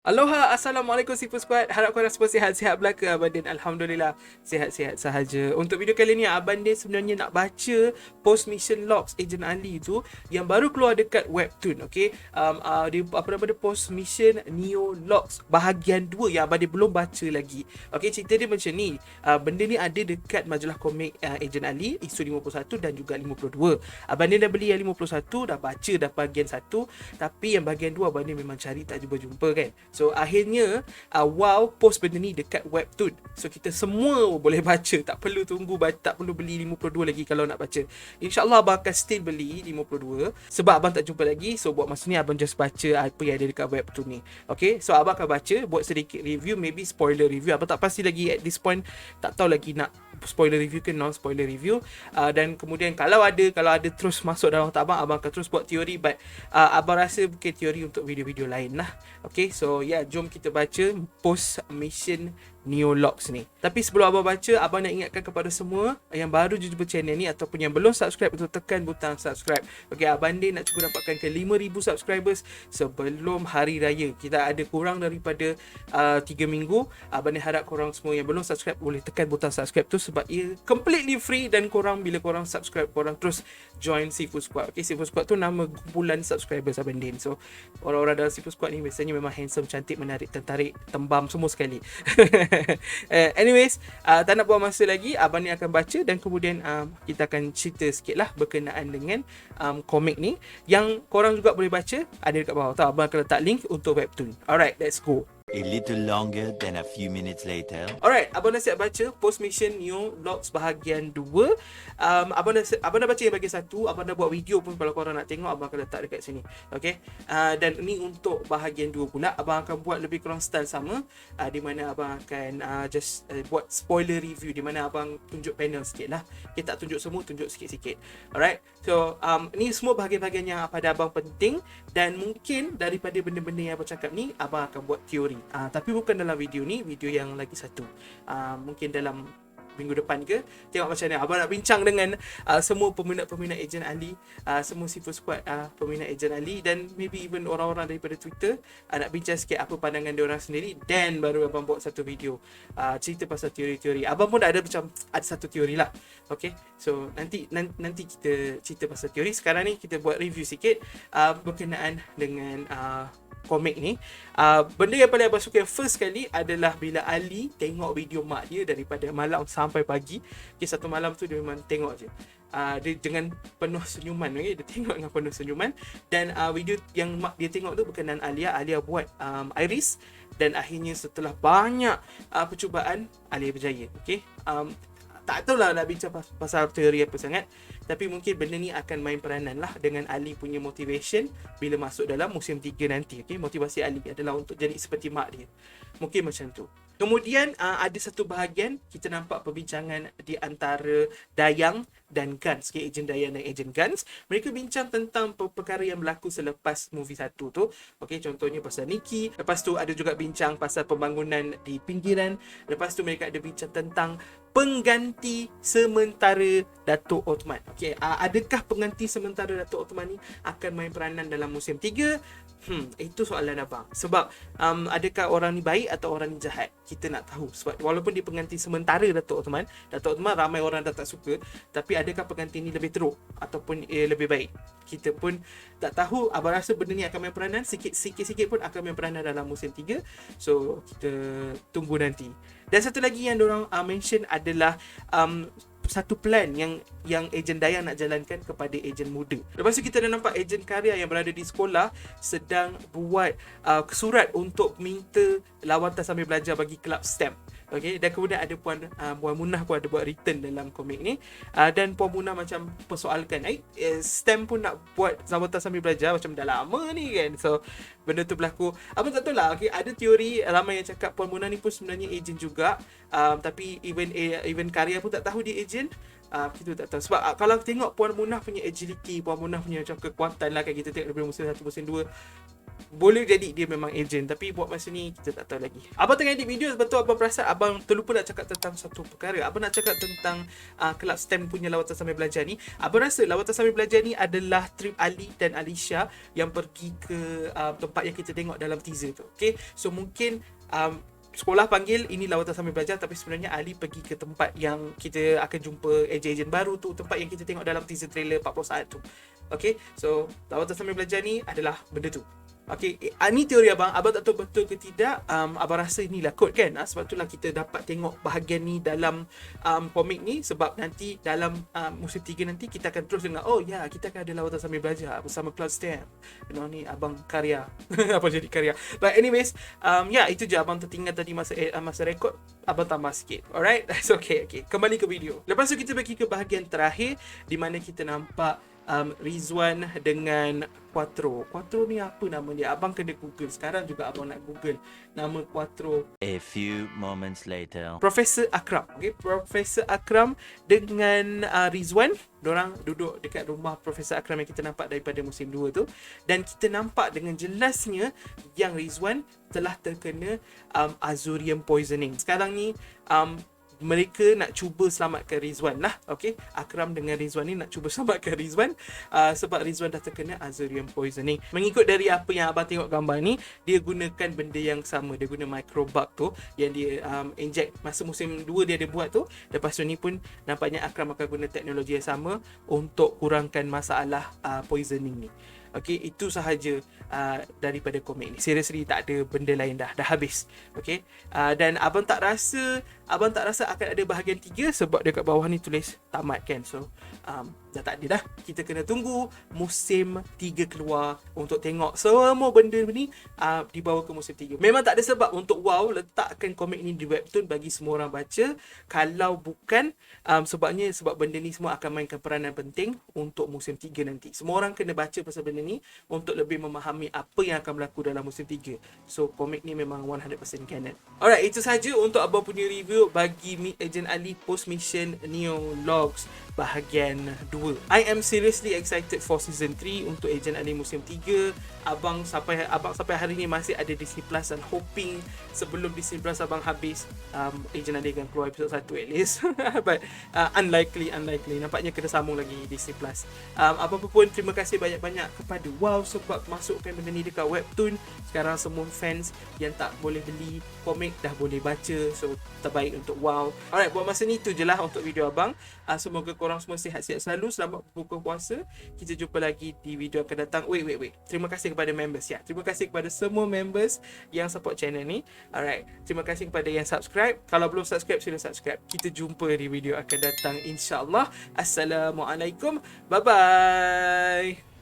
Aloha, Assalamualaikum Sifu Squad. Harap korang semua sihat-sihat belaka. Abang Din Alhamdulillah sihat-sihat sahaja. Untuk video kali ni, Abang Din sebenarnya nak baca Post Mission Logs Agent Ali tu yang baru keluar dekat Webtoon. Okay, dia apa nama dia, Post Mission Neo Logs bahagian 2 yang Abang Din belum baca lagi. Okay, cerita dia macam ni. Benda ni ada dekat majalah komik Agent Ali isu 51 dan juga 52. Abang Din dah beli yang 51, dah baca dah bahagian 1, tapi yang bahagian 2 Abang Din memang cari tak jumpa-jumpa kan. So akhirnya WOW post benda ni dekat Webtoon. So kita semua boleh baca, tak perlu tunggu, tak perlu beli 52 lagi kalau nak baca. InsyaAllah abang akan still beli 52 sebab abang tak jumpa lagi. So buat masa ni abang just baca apa yang ada dekat Webtoon ni. Okay, so abang akan baca, buat sedikit review, maybe spoiler review. Abang tak pasti lagi at this point, tak tahu lagi nak spoiler review ke non spoiler review. Dan kemudian kalau ada terus masuk dalam otak abang akan terus buat teori, but abang rasa mungkin teori untuk video-video lain lah. Okay, so jom kita baca Post Mission Neo Logs ni. Tapi sebelum abang baca, abang nak ingatkan kepada semua yang baru jumpa channel ni ataupun yang belum subscribe, untuk tekan butang subscribe. Okay, Abang Din nak cuba dapatkan ke 5,000 subscribers sebelum hari raya. Kita ada kurang daripada 3 minggu. Abang Din harap korang semua yang belum subscribe boleh tekan butang subscribe tu sebab ia completely free, dan bila korang subscribe, korang terus join Sifu Squad. Okay, Sifu Squad tu nama kumpulan subscribers Abang Din. So orang-orang dalam Sifu Squad ni biasanya memang handsome, cantik, menarik, tertarik, tembam semua sekali. Anyways, tak nak buang masa lagi, abang ni akan baca dan kemudian kita akan cerita sikit lah berkenaan dengan komik ni yang korang juga boleh baca, ada dekat bawah tau. Abang akan letak link untuk Webtoon. Alright, let's go. A little longer than a few minutes later. Alright, abang dah siap baca Post Mission Neo Logs bahagian 2. Abang dah baca yang bahagian 1. Abang dah buat video pun, kalau korang nak tengok abang akan letak dekat sini. Okay, dan ni untuk bahagian 2 pula. Abang akan buat lebih kurang style sama, di mana abang akan just buat spoiler review, di mana abang tunjuk panel sikit lah. Okay, tak tunjuk semua, tunjuk sikit-sikit. Alright, so ni semua bahagian-bahagian yang pada abang penting, dan mungkin daripada benda-benda yang abang cakap ni, abang akan buat teori. Tapi bukan dalam video ni, video yang lagi satu. Mungkin dalam minggu depan ke, tengok macam mana. Abang nak bincang dengan semua peminat-peminat Agent Ali, semua Sifu Squad peminat Agent Ali, dan maybe even orang-orang daripada Twitter, nak bincang sikit apa pandangan diorang sendiri, dan baru abang buat satu video cerita pasal teori-teori. Abang pun dah ada macam ada satu teori lah. Okay, so nanti kita cerita pasal teori. Sekarang ni kita buat review sikit berkenaan dengan komik ni. Benda yang paling abang suka first kali adalah bila Ali tengok video mak dia daripada malam sampai pagi. Okay, satu malam tu dia memang tengok je. Dia dengan penuh senyuman. Okay? Dia tengok dengan penuh senyuman. Dan video yang mak dia tengok tu berkenaan Alia buat Iris. Dan akhirnya setelah banyak percubaan, Alia berjaya. Okay? Tak tahulah nak bincang pasal teori apa sangat, tapi mungkin benda ni akan main peranan lah dengan Ali punya motivation bila masuk dalam musim 3 nanti. Okay? Motivasi Ali adalah untuk jadi seperti mak dia. Mungkin macam tu. Kemudian ada satu bahagian kita nampak perbincangan di antara Dayang dan Guns. Okay, Agent Dayang dan Agent Guns. Mereka bincang tentang perkara yang berlaku selepas movie 1 tu. Okay, contohnya pasal Nikki. Lepas tu ada juga bincang pasal pembangunan di pinggiran. Lepas tu mereka ada bincang tentang pengganti sementara Datuk Othman. Okay, adakah pengganti sementara Datuk Othman ni akan main peranan dalam musim 3? Itu soalan abang. Sebab adakah orang ni baik atau orang ni jahat? Kita nak tahu. Sebab walaupun dia pengganti sementara Datuk Othman ramai orang dah tak suka, tapi adakah pengganti ni lebih teruk ataupun lebih baik? Kita pun tak tahu. Abang rasa benda ni akan main peranan sikit-sikit pun akan main peranan dalam musim 3. So kita tunggu nanti. Dan satu lagi yang diorang mention adalah satu plan yang Ejen Dayang nak jalankan kepada ejen muda. Lepas tu kita dah nampak ejen karya yang berada di sekolah sedang buat surat untuk minta lawatan sambil belajar bagi kelab STEM. Okay, dan kemudian ada Puan Munah pun ada buat return dalam komik ni, dan Puan Munah macam persoalkan STEM pun nak buat lawatan sambil belajar, macam dah lama ni kan. So benda tu berlaku. Abang tak tahu lah. Okay, ada teori ramai yang cakap Puan Munah ni pun sebenarnya ejen juga, tapi even karya pun tak tahu dia ejen. Kita tak tahu. Sebab kalau tengok Puan Munah punya agility, Puan Munah punya macam kekuatan lah, kayak kita tengok daripada musim 1, musim 2, boleh jadi dia memang agent, tapi buat masa ni kita tak tahu lagi. Abang tengah edit video, betul abang perasan abang terlupa nak cakap tentang satu perkara. Abang nak cakap tentang Kelab STEM punya lawatan sambil belajar ni. Abang rasa lawatan sambil belajar ni adalah trip Ali dan Alicia yang pergi ke tempat yang kita tengok dalam teaser tu. Okay, so mungkin sekolah panggil ini lawatan sambil belajar, tapi sebenarnya Ali pergi ke tempat yang kita akan jumpa ejen-ejen baru tu, tempat yang kita tengok dalam teaser trailer 40 saat tu. Okay, so lawatan sambil belajar ni adalah benda tu. Okay, ni teori abang tak tahu betul ke tidak. Abang rasa inilah kod kan. Sebab itulah kita dapat tengok bahagian ni dalam komik ni. Sebab nanti dalam musim 3 nanti kita akan terus dengar, oh ya, kita akan ada lawatan sambil belajar bersama Cloud STEM. Ni abang karya. Apa jadi karya. But anyways, itu je abang tertinggal tadi masa rekod. Abang tambah sikit. Alright, that's okay. Kembali ke video. Lepas tu kita pergi ke bahagian terakhir di mana kita nampak Rizwan dengan Quattro. Quattro ni apa nama dia? Abang kena Google. Sekarang juga abang nak Google nama Quattro. A few moments later. Profesor Akram. Okay, Profesor Akram dengan Rizwan. Diorang duduk dekat rumah Profesor Akram yang kita nampak daripada musim 2 tu. Dan kita nampak dengan jelasnya yang Rizwan telah terkena Azurium poisoning. Sekarang ni mereka nak cuba selamatkan Rizwan lah. Okay, Akram dengan Rizwan ni nak cuba selamatkan Rizwan sebab Rizwan dah terkena Azurium poisoning. Mengikut dari apa yang abang tengok gambar ni, dia gunakan benda yang sama. Dia guna microbug tu yang dia inject masa musim 2 dia ada buat tu. Lepas tu ni pun nampaknya Akram akan guna teknologi yang sama untuk kurangkan masalah poisoning ni. Okay, itu sahaja daripada komik ni. Seriously, tak ada benda lain dah habis. Okay, dan abang tak rasa akan ada bahagian 3 sebab dekat bawah ni tulis tamat kan. So dah tak ada dah. Kita kena tunggu musim 3 keluar untuk tengok semua benda ni dibawa ke musim 3. Memang tak ada sebab untuk WOW letakkan komik ni di webtoon bagi semua orang baca. Kalau bukan sebab benda ni semua akan mainkan peranan penting untuk musim 3 nanti. Semua orang kena baca pasal benda ni untuk lebih memahami apa yang akan berlaku dalam musim 3. So komik ni memang 100% canon. Alright, itu saja untuk abang punya review bagi Meet Agent Ali Post Mission Neo Logs bahagian 2. I am seriously excited for season 3 untuk Agent Ali musim 3. Abang sampai hari ni masih ada Disney Plus dan hoping sebelum Disney Plus abang habis Agent Ali akan keluar episod 1 at least. But unlikely. Nampaknya kena sambung lagi Disney Plus. Apa-apa pun, terima kasih banyak-banyak kepada WOW sebab masukkan benda ni dekat webtoon. Sekarang semua fans yang tak boleh beli komik dah boleh baca. So terbaik untuk WOW. Alright, buat masa ni tu je lah untuk video abang. Semoga korang semua sihat-sihat selalu. Selamat berbuka puasa. Kita jumpa lagi di video akan datang. Wait. Terima kasih kepada members ya. Terima kasih kepada semua members yang support channel ni. Alright, terima kasih kepada yang subscribe. Kalau belum subscribe, sila subscribe. Kita jumpa di video akan datang insya-Allah. Assalamualaikum. Bye bye.